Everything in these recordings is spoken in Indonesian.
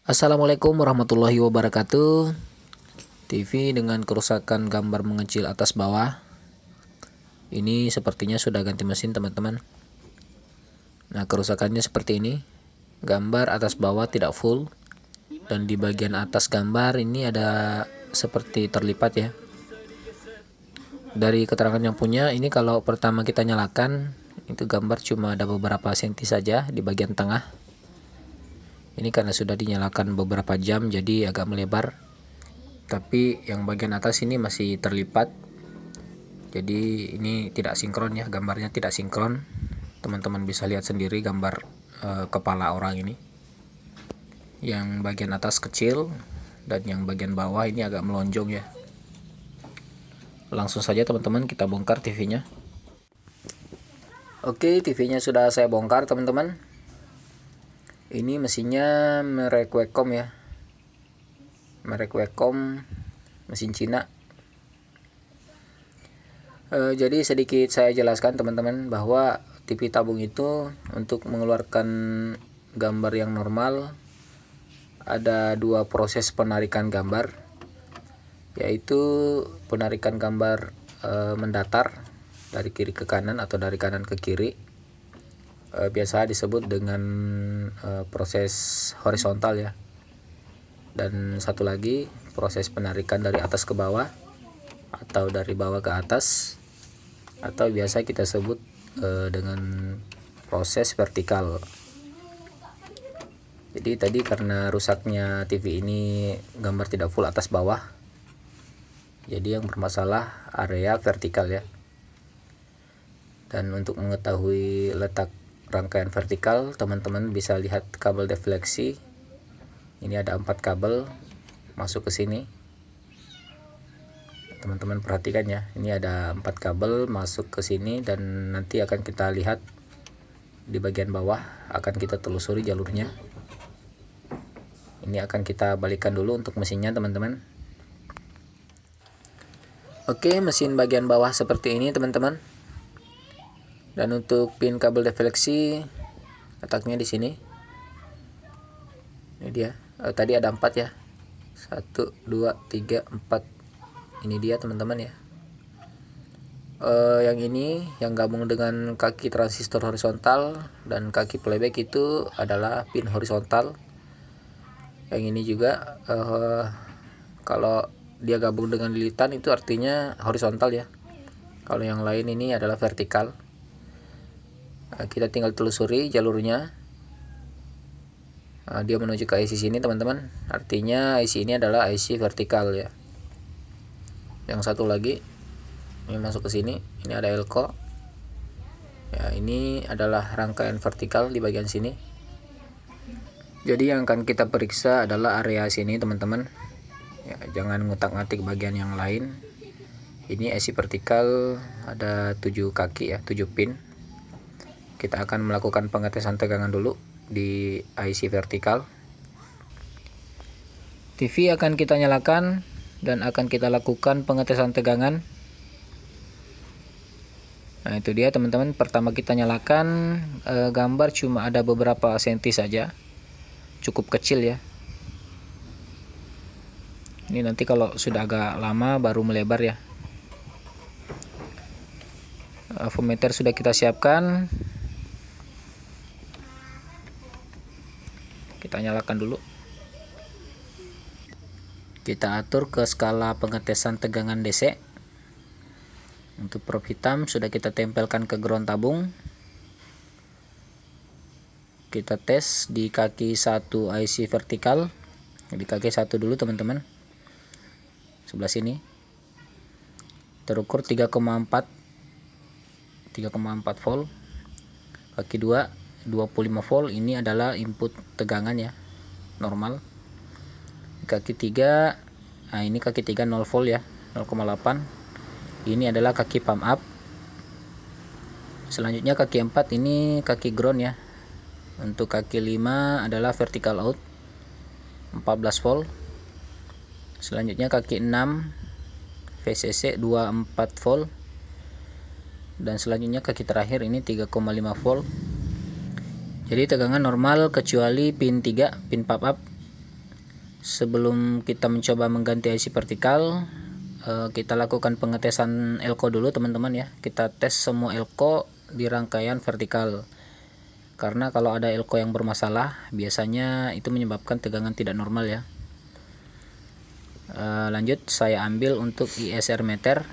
Assalamualaikum warahmatullahi wabarakatuh. TV dengan kerusakan gambar mengecil atas bawah. Ini sepertinya sudah ganti mesin teman-teman. Nah, kerusakannya seperti ini. Gambar atas bawah tidak full, dan di bagian atas gambar ini ada seperti terlipat ya. Dari keterangan yang punya, ini kalau pertama kita nyalakan, itu gambar cuma ada beberapa senti saja di bagian tengah. Ini karena sudah dinyalakan beberapa jam jadi agak melebar, tapi yang bagian atas ini masih terlipat. Jadi ini tidak sinkron ya, gambarnya tidak sinkron. Teman-teman bisa lihat sendiri gambar kepala orang ini. Yang bagian atas kecil dan yang bagian bawah ini agak melonjong ya. Langsung saja teman-teman kita bongkar TV-nya. Oke, TV-nya sudah saya bongkar teman-teman. Ini mesinnya merek Wacom ya, merek Wacom, mesin Cina. Jadi sedikit saya jelaskan teman-teman bahwa TV tabung itu untuk mengeluarkan gambar yang normal ada dua proses penarikan gambar, yaitu penarikan gambar mendatar dari kiri ke kanan atau dari kanan ke kiri. Biasa disebut dengan proses horizontal ya, dan satu lagi proses penarikan dari atas ke bawah atau dari bawah ke atas, atau biasa kita sebut dengan proses vertikal. Jadi tadi karena rusaknya TV ini gambar tidak full atas bawah, jadi yang bermasalah area vertikal ya. Dan untuk mengetahui letak rangkaian vertikal, teman-teman bisa lihat kabel defleksi. Ini ada 4 kabel masuk ke sini. Teman-teman perhatikan ya, ini ada 4 kabel masuk ke sini, dan nanti akan kita lihat di bagian bawah, akan kita telusuri jalurnya. Ini akan kita balikkan dulu untuk mesinnya teman-teman. Oke, mesin bagian bawah seperti ini teman-teman. Dan untuk pin kabel defleksi letaknya di sini. Ini dia. Tadi ada 4 ya. 1, 2, 3, 4. Ini dia teman-teman ya. Yang ini yang gabung dengan kaki transistor horizontal dan kaki playback itu adalah pin horizontal. Yang ini juga kalau dia gabung dengan lilitan itu artinya horizontal ya. Kalau yang lain ini adalah vertikal. Kita tinggal telusuri jalurnya. Dia menuju ke IC sini teman-teman, artinya IC ini adalah IC vertikal ya. Yang satu lagi ini masuk ke sini, ini ada elko ya, ini adalah rangkaian vertikal di bagian sini. Jadi yang akan kita periksa adalah area sini teman-teman ya, jangan ngutak-ngatik bagian yang lain. Ini IC vertikal ada 7 kaki ya, 7 pin. Kita akan melakukan pengetesan tegangan dulu di IC vertikal. TV akan kita nyalakan dan akan kita lakukan pengetesan tegangan. Nah, itu dia teman-teman. Pertama kita nyalakan, gambar cuma ada beberapa senti saja, cukup kecil ya. Ini nanti kalau sudah agak lama baru melebar ya. Avometer sudah kita siapkan. Kita nyalakan dulu. Kita atur ke skala pengetesan tegangan DC. Untuk prob hitam sudah kita tempelkan ke ground tabung. Kita tes di kaki 1 IC vertikal. Di kaki 1 dulu teman-teman. Sebelah sini. Terukur 3,4 volt. Kaki 2 25 volt, ini adalah input tegangan ya, normal. Kaki 3, nah ini kaki 3 0 volt ya, 0,8. Ini adalah kaki pump up. Selanjutnya kaki 4 ini kaki ground ya. Untuk kaki 5 adalah vertical out 14 volt. Selanjutnya kaki 6 VCC 24 volt. Dan selanjutnya kaki terakhir ini 3,5 volt. Jadi tegangan normal kecuali pin 3, pin pop up. Sebelum kita mencoba mengganti IC vertikal, kita lakukan pengetesan elko dulu teman-teman ya. Kita tes semua elko di rangkaian vertikal, karena kalau ada elko yang bermasalah biasanya itu menyebabkan tegangan tidak normal ya. Lanjut, saya ambil untuk ISR meter.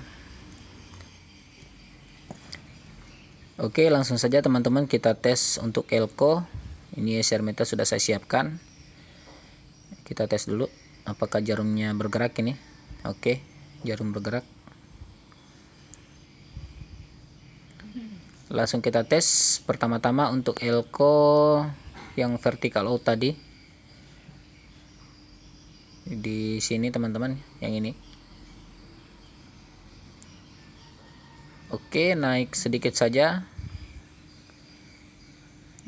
Oke, langsung saja teman-teman kita tes untuk elko. Ini ISR meter sudah saya siapkan. Kita tes dulu apakah jarumnya bergerak ini. Oke, jarum bergerak. Langsung kita tes pertama-tama untuk elko yang vertical out tadi. Di sini teman-teman, yang ini. Oke, naik sedikit saja.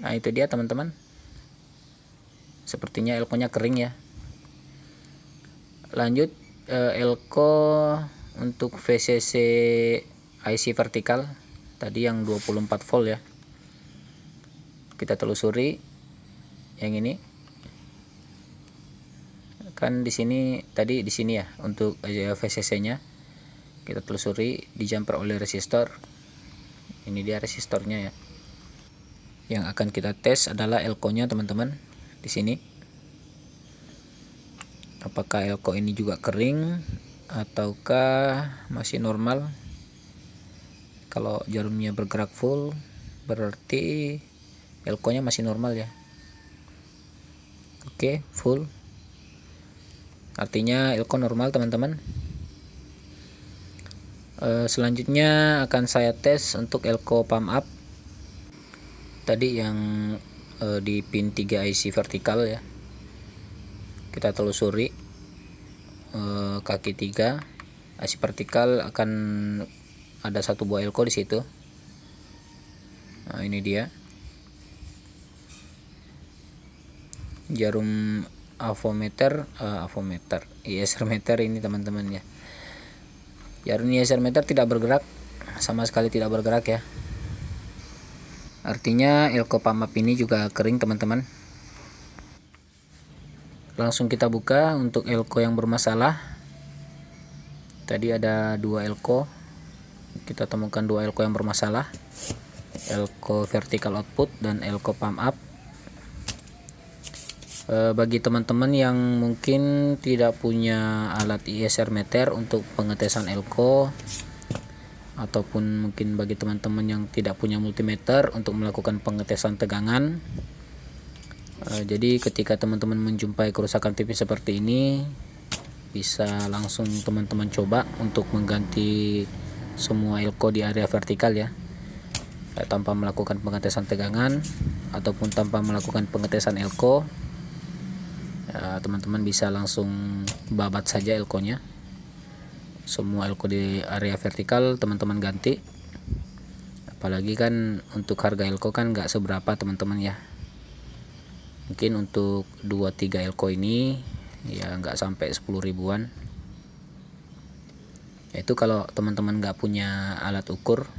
Nah, itu dia teman-teman. Sepertinya elko-nya kering ya. Lanjut, elko untuk VCC IC vertikal tadi yang 24 volt ya. Kita telusuri yang ini. Kan di sini tadi di sini ya untuk VCC-nya. Kita telusuri di jumper oleh resistor. Ini dia resistornya ya. Yang akan kita tes adalah elko-nya teman-teman di sini. Apakah elko ini juga kering ataukah masih normal? Kalau jarumnya bergerak full berarti elko-nya masih normal ya. Oke, full. Artinya elko normal teman-teman. Selanjutnya akan saya tes untuk elko pump up tadi yang di pin 3 IC vertikal ya. Kita telusuri kaki 3 IC vertikal, akan ada satu buah elko di situ. Nah, ini dia jarum avometer ISR meter ini teman-teman ya. Jarum ISR meter tidak bergerak, sama sekali tidak bergerak ya. Artinya elko pump up ini juga kering teman-teman. Langsung kita buka untuk elko yang bermasalah. Tadi ada 2 elko. Kita temukan 2 elko yang bermasalah. Elko vertical output dan elko pump up. Bagi teman-teman yang mungkin tidak punya alat ISR meter untuk pengetesan elko, ataupun mungkin bagi teman-teman yang tidak punya multimeter untuk melakukan pengetesan tegangan, jadi ketika teman-teman menjumpai kerusakan tipis seperti ini, bisa langsung teman-teman coba untuk mengganti semua elko di area vertikal ya, tanpa melakukan pengetesan tegangan ataupun tanpa melakukan pengetesan elko. Teman-teman bisa langsung babat saja elko-nya. Semua elko di area vertikal teman-teman ganti. Apalagi kan untuk harga elko kan nggak seberapa teman-teman ya. Mungkin untuk 2-3 elko ini ya nggak sampai 10 ribuan. Itu kalau teman-teman nggak punya alat ukur.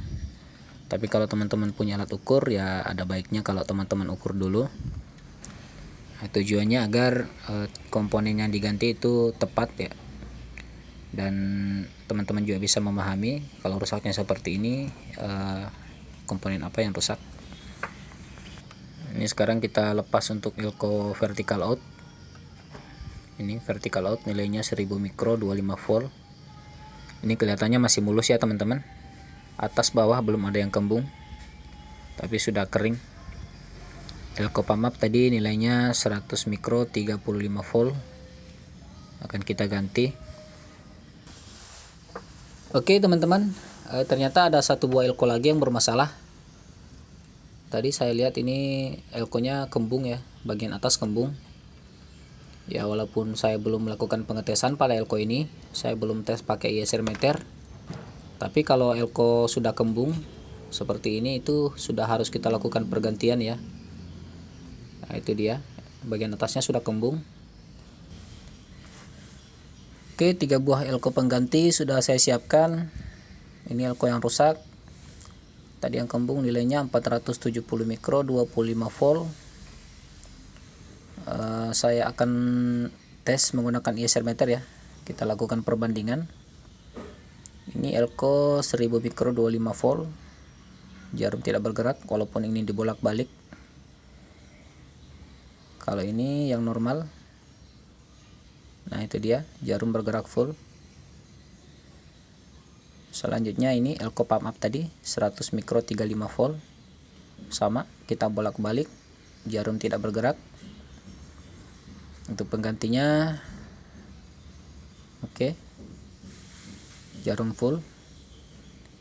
Tapi kalau teman-teman punya alat ukur ya ada baiknya kalau teman-teman ukur dulu. Tujuannya agar komponen yang diganti itu tepat ya, dan teman-teman juga bisa memahami kalau rusaknya seperti ini, komponen apa yang rusak. Ini sekarang kita lepas untuk elko vertical out. Ini vertical out nilainya 1000 mikro 25 volt. Ini kelihatannya masih mulus ya teman-teman. Atas bawah belum ada yang kembung, tapi sudah kering. Elko pump up tadi nilainya 100 mikro 35 volt. Akan kita ganti. Oke teman-teman, ternyata ada satu buah elko lagi yang bermasalah. Tadi saya lihat ini elko-nya kembung ya, bagian atas kembung. Ya walaupun saya belum melakukan pengetesan pada elko ini, saya belum tes pakai ISR meter. Tapi kalau elko sudah kembung seperti ini, itu sudah harus kita lakukan pergantian ya. Nah, itu dia, bagian atasnya sudah kembung. Oke, 3 buah elko pengganti sudah saya siapkan. Ini elko yang rusak. Tadi yang kembung nilainya 470 mikro 25 volt. Saya akan tes menggunakan ISR meter ya. Kita lakukan perbandingan. Ini elko 1000 mikro 25 volt. Jarum tidak bergerak walaupun ini dibolak-balik. Kalau ini yang normal. Nah, itu dia, jarum bergerak full. Selanjutnya ini elko pump up tadi 100 mikro 35 volt. Sama, kita bolak-balik, jarum tidak bergerak. Untuk penggantinya oke. Jarum full.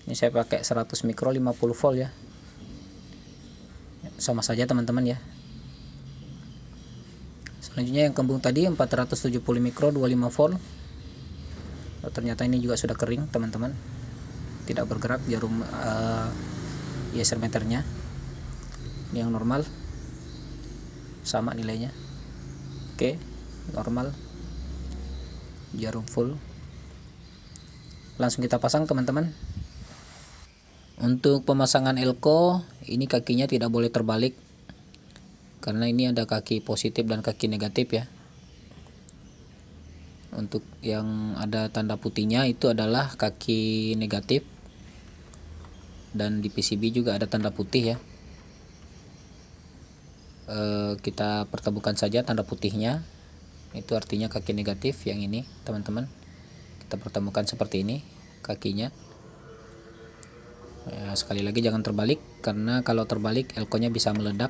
Ini saya pakai 100 mikro 50 volt ya. Sama saja teman-teman ya. Selanjutnya yang kembung tadi 470 mikro 25 volt. Oh, ternyata ini juga sudah kering teman-teman. Tidak bergerak jarum ISR meternya. Ini yang normal. Sama nilainya. Oke, normal. Jarum full. Langsung kita pasang teman-teman. Untuk pemasangan elko, ini kakinya tidak boleh terbalik. Karena ini ada kaki positif dan kaki negatif ya. Untuk yang ada tanda putihnya itu adalah kaki negatif. Dan di PCB juga ada tanda putih ya. Kita pertemukan saja tanda putihnya. Itu artinya kaki negatif yang ini teman-teman. Kita pertemukan seperti ini kakinya. Ya, sekali lagi jangan terbalik, karena kalau terbalik elkonya bisa meledak.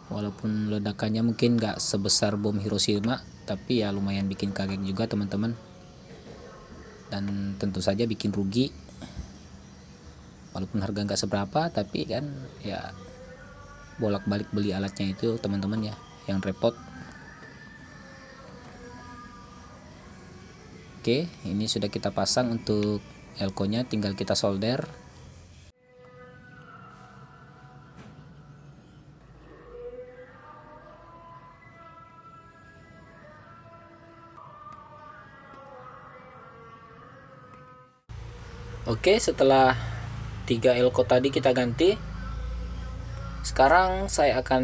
Walaupun ledakannya mungkin gak sebesar bom Hiroshima, tapi ya lumayan bikin kaget juga teman-teman. Dan tentu saja bikin rugi. Walaupun harga gak seberapa, tapi kan ya bolak-balik beli alatnya itu teman-teman ya, yang repot. Oke, ini sudah kita pasang untuk elkonya, tinggal kita solder. Oke, setelah 3 elko tadi kita ganti, sekarang saya akan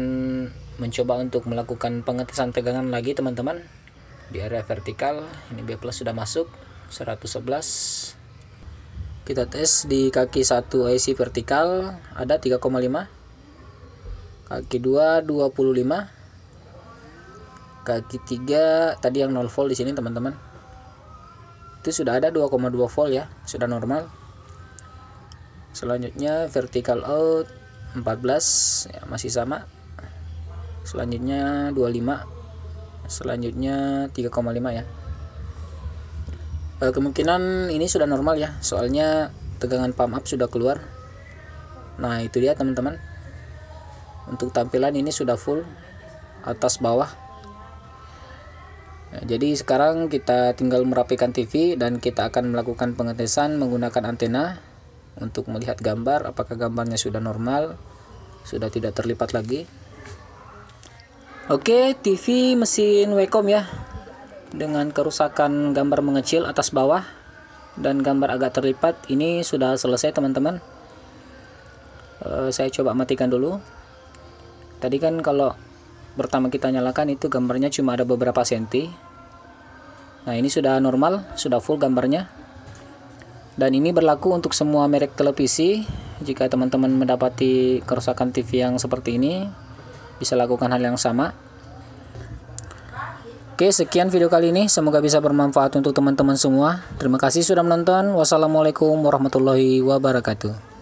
mencoba untuk melakukan pengetesan tegangan lagi teman-teman. Di area vertikal ini B+ sudah masuk 111. Kita tes di kaki 1 IC vertikal ada 3,5, kaki 2 25, kaki 3 tadi yang 0 volt di sini teman-teman. Itu sudah ada 2,2 volt ya, sudah normal. Selanjutnya vertical out 14 ya, masih sama. Selanjutnya 25, selanjutnya 3,5 ya. Kemungkinan ini sudah normal ya, soalnya tegangan pump up sudah keluar. Nah, itu dia teman-teman. Untuk tampilan ini sudah full atas bawah. Ya, jadi sekarang kita tinggal merapikan TV dan kita akan melakukan pengetesan menggunakan antena untuk melihat gambar, apakah gambarnya sudah normal, sudah tidak terlipat lagi. Oke, TV mesin Wacom ya, dengan kerusakan gambar mengecil atas bawah dan gambar agak terlipat. Ini sudah selesai teman-teman. Saya coba matikan dulu. Tadi kan kalau pertama kita nyalakan itu gambarnya cuma ada beberapa senti. Nah, ini sudah normal, sudah full gambarnya. Dan ini berlaku untuk semua merek televisi. Jika teman-teman mendapati kerusakan TV yang seperti ini, bisa lakukan hal yang sama. Oke, sekian video kali ini. Semoga bisa bermanfaat untuk teman-teman semua. Terima kasih sudah menonton. Wassalamualaikum warahmatullahi wabarakatuh.